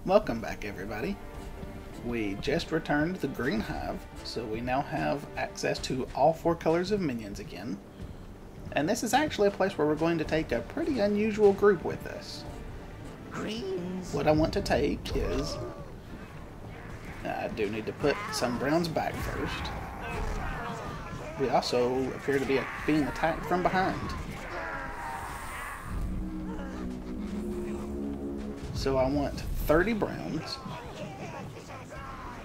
Welcome back, everybody. We just returned the green hive, so we now have access to all 4 colors of minions again. And this is actually a place where we're going to take a pretty unusual group with us. Greens. What I want to take is... I do need to put some browns back first. We also appear to be being attacked from behind. So I want 30 browns.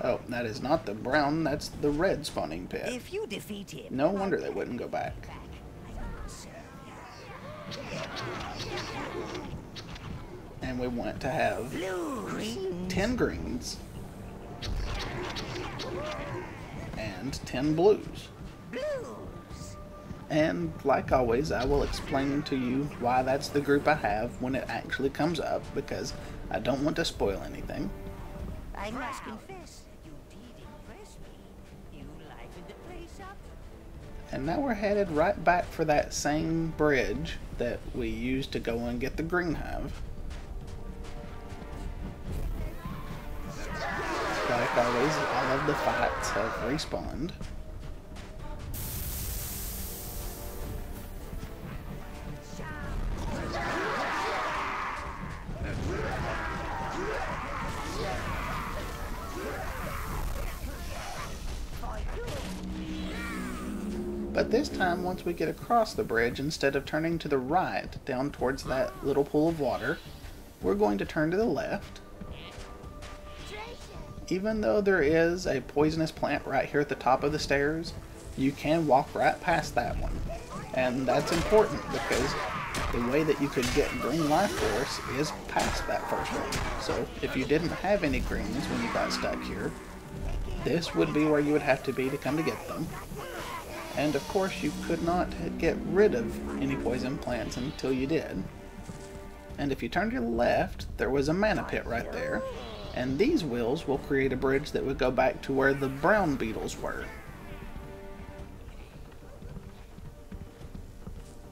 Oh, that is not the brown, that's the red spawning pit. If you defeat him, no wonder they wouldn't go back. And we want to have 10 greens and 10 blues. And like always, I will explain to you why that's the group I have when it actually comes up, because I don't want to spoil anything. I must confess, you did impress me. You livened the place up. And now we're headed right back for that same bridge that we used to go and get the green hive. Like always, all of the fights have respawned. But this time, once we get across the bridge, instead of turning to the right, down towards that little pool of water, we're going to turn to the left. Even though there is a poisonous plant right here at the top of the stairs, you can walk right past that one. And that's important because the way that you could get green life force is past that first one. So if you didn't have any greens when you got stuck here, this would be where you would have to be to come to get them. And of course you could not get rid of any poison plants until you did. And if you turn to your left, there was a mana pit right there. And these wheels will create a bridge that would go back to where the brown beetles were.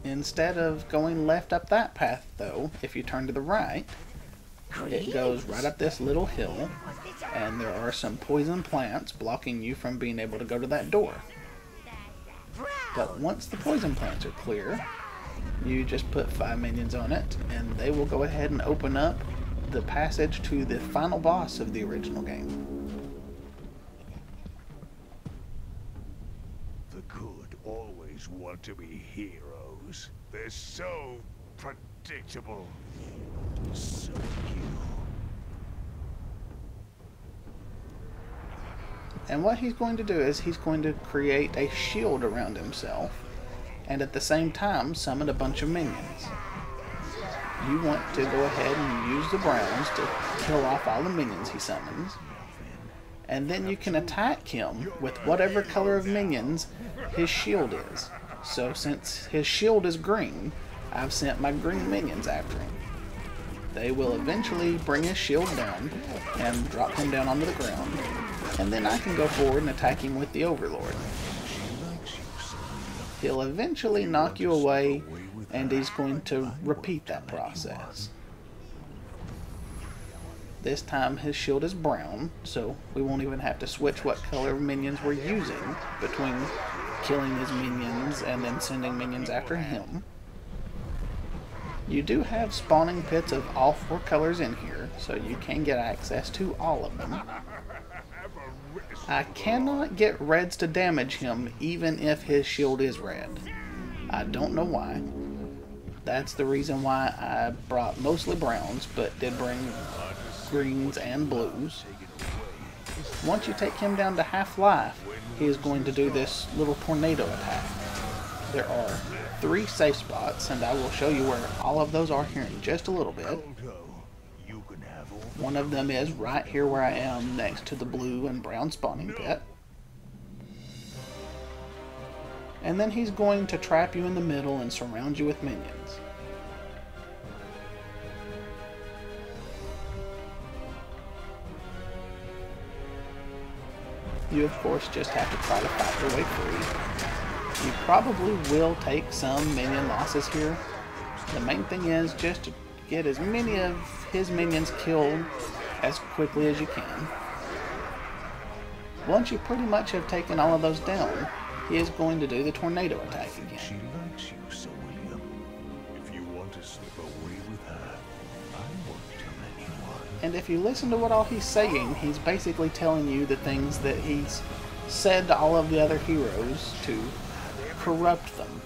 Instead of going left up that path though, if you turn to the right, it goes right up this little hill, and there are some poison plants blocking you from being able to go to that door. But once the poison plants are clear, you just put 5 minions on it, and they will go ahead and open up the passage to the final boss of the original game. The good always want to be heroes. They're so predictable. So cute. And what he's going to do is he's going to create a shield around himself, and at the same time summon a bunch of minions. You want to go ahead and use the browns to kill off all the minions he summons. And then you can attack him with whatever color of minions his shield is. So since his shield is green, I've sent my green minions after him. They will eventually bring his shield down and drop him down onto the ground. And then I can go forward and attack him with the Overlord. He'll eventually knock you away, and he's going to repeat that process. This time his shield is brown, so we won't even have to switch what color minions we're using between killing his minions and then sending minions after him. You do have spawning pits of all 4 colors in here, so you can get access to all of them. I cannot get reds to damage him even if his shield is red. I don't know why. That's the reason why I brought mostly browns, but did bring greens and blues. Once you take him down to half life, he is going to do this little tornado attack. There are 3 safe spots, and I will show you where all of those are here in just a little bit. One of them is right here where I am, next to the blue and brown spawning pit. And then he's going to trap you in the middle and surround you with minions. You of course just have to try to fight your way free. You probably will take some minion losses here. The main thing is just to get as many of his minions killed as quickly as you can. Once you pretty much have taken all of those down, he is going to do the tornado attack She again. likes you, Sir William. If you want to slip away with her, I won't tell anyone. And if you listen to what all he's saying, he's basically telling you the things that he's said to all of the other heroes to corrupt them.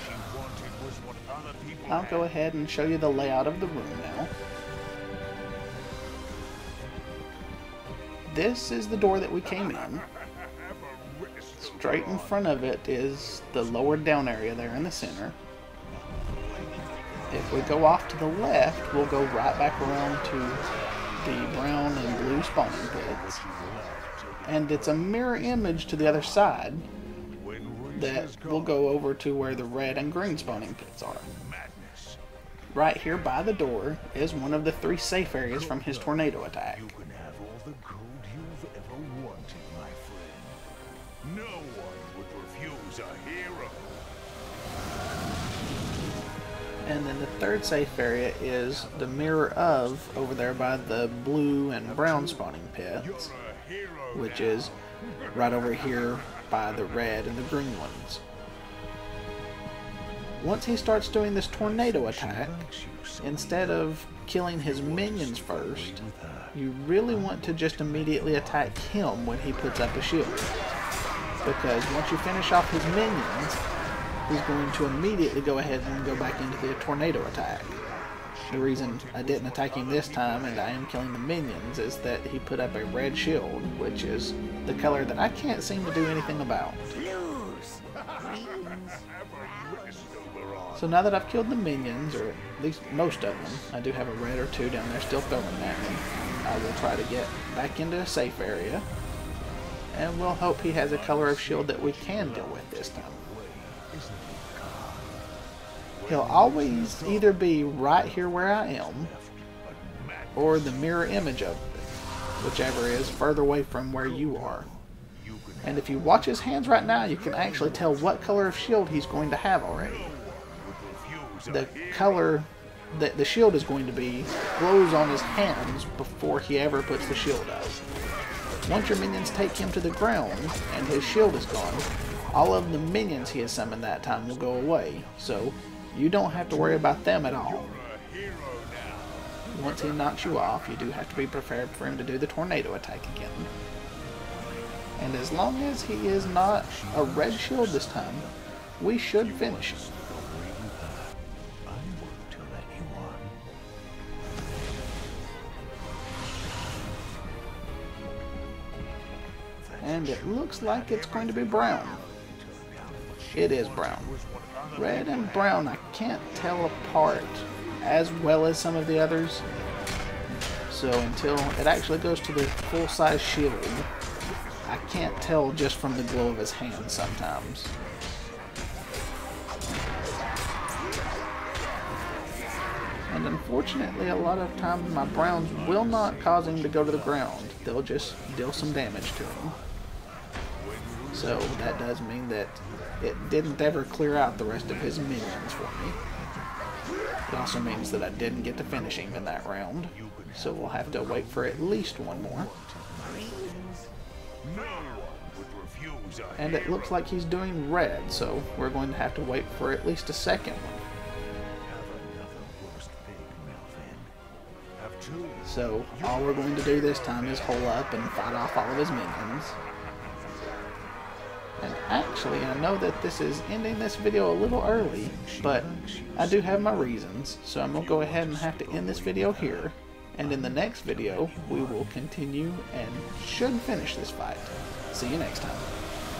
She wanted was what other people I'll go ahead and show you the layout of the room now. This is the door that we came in. Straight in front of it is the lowered down area there in the center. If we go off to the left, we'll go right back around to the brown and blue spawning pits. And it's a mirror image to the other side that will go over to where the red and green spawning pits are. madness. Right here by the door is one of the 3 safe areas from his tornado attack. You can have all the gold you've ever wanted, my friend. No one would refuse a hero. And then the 3rd safe area is the mirror of over there by the blue and brown spawning pits, A hero which is right over here by the red and the green ones. Once he starts doing this tornado attack, instead of killing his minions first, you really want to just immediately attack him when he puts up a shield. Because once you finish off his minions, he's going to immediately go ahead and go back into the tornado attack. The reason I didn't attack him this time and I am killing the minions is that he put up a red shield, which is the color that I can't seem to do anything about. Blues, greens, So now that I've killed the minions, or at least most of them, I do have a red or 2 down there still throwing at me. I will try to get back into a safe area, and we'll hope he has a color of shield that we can deal with this time. He'll always either be right here where I am, or the mirror image of it, whichever is further away from where you are. And if you watch his hands right now, you can actually tell what color of shield he's going to have already. The color that the shield is going to be glows on his hands before he ever puts the shield up. Once your minions take him to the ground and his shield is gone, all of the minions he has summoned that time will go away, so you don't have to worry about them at all. Once he knocks you off, you do have to be prepared for him to do the tornado attack again. And as long as he is not a red shield this time, we should finish him. And it looks like it's going to be brown. It is brown. Red and brown I can't tell apart as well as some of the others. So until it actually goes to the full-size shield, I can't tell just from the glow of his hand sometimes. And unfortunately, a lot of times my browns will not cause him to go to the ground. They'll just deal some damage to him. So that does mean that it didn't ever clear out the rest of his minions for me. It also means that I didn't get to finish him in that round. So we'll have to wait for at least one more. And it looks like he's doing red, so we're going to have to wait for at least a second one. So all we're going to do this time is hole up and fight off all of his minions. And actually, I know that this is ending this video a little early, but I do have my reasons, so I'm going to go ahead and have to end this video here. And in the next video, we will continue and should finish this fight. See you next time.